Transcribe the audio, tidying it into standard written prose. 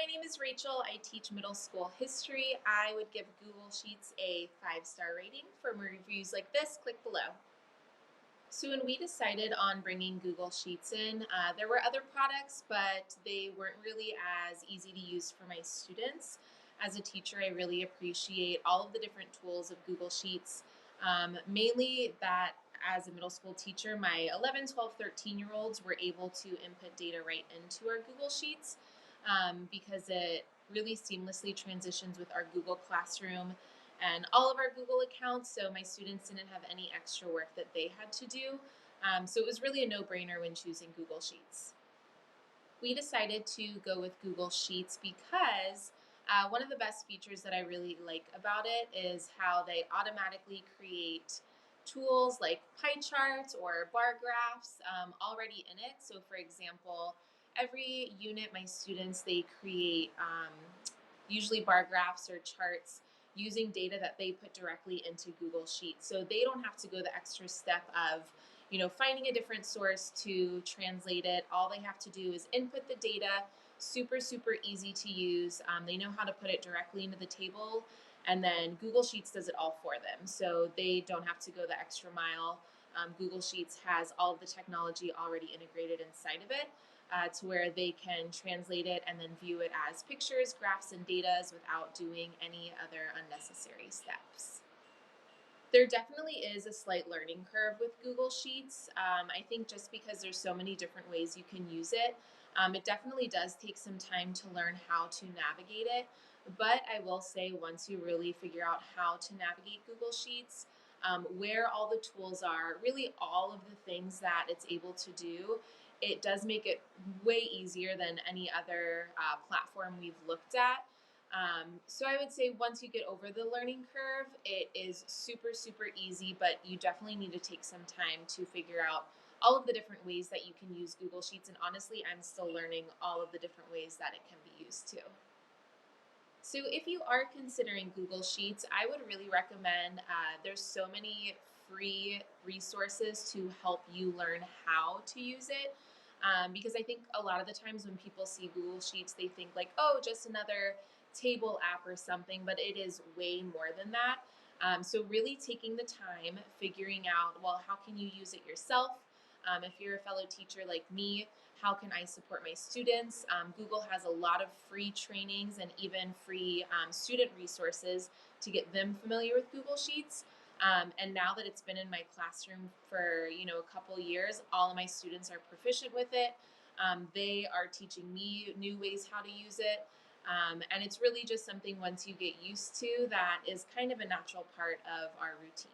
my name is Rachel. I teach middle school history. I would give Google Sheets a 5-star rating. For more reviews like this, click below. So when we decided on bringing Google Sheets in, there were other products, but they weren't really as easy to use for my students. As a teacher, I really appreciate all of the different tools of Google Sheets. Mainly that as a middle school teacher, my 11, 12, 13-year-olds were able to input data right into our Google Sheets because it really seamlessly transitions with our Google Classroom and all of our Google accounts. So my students didn't have any extra work that they had to do. So it was really a no-brainer when choosing Google Sheets. We decided to go with Google Sheets because one of the best features that I really like about it is how they automatically create tools like pie charts or bar graphs already in it. So for example, every unit my students, they create usually bar graphs or charts using data that they put directly into Google Sheets. So they don't have to go the extra step of, finding a different source to translate it. All they have to do is input the data, super, super easy to use. They know how to put it directly into the table, and then Google Sheets does it all for them. So they don't have to go the extra mile. Google Sheets has all of the technology already integrated inside of it to where they can translate it and then view it as pictures, graphs, and data without doing any other unnecessary steps. There definitely is a slight learning curve with Google Sheets. I think just because there's so many different ways you can use it, it definitely does take some time to learn how to navigate it. But I will say, once you really figure out how to navigate Google Sheets, where all the tools are, really all of the things that it's able to do, it does make it way easier than any other platform we've looked at. So I would say once you get over the learning curve, it is super, super easy, but you definitely need to take some time to figure out all of the different ways that you can use Google Sheets. And honestly, I'm still learning all of the different ways that it can be used too. So if you are considering Google Sheets, I would really recommend, there's so many free resources to help you learn how to use it. Because I think a lot of the times when people see Google Sheets, they think like, oh, just another table app or something, but it is way more than that. So really taking the time, figuring out, well, how can you use it yourself? If you're a fellow teacher like me, how can I support my students? Google has a lot of free trainings and even free student resources to get them familiar with Google Sheets. And now that it's been in my classroom for a couple years, all of my students are proficient with it. They are teaching me new ways how to use it. And it's really just something once you get used to that is kind of a natural part of our routine.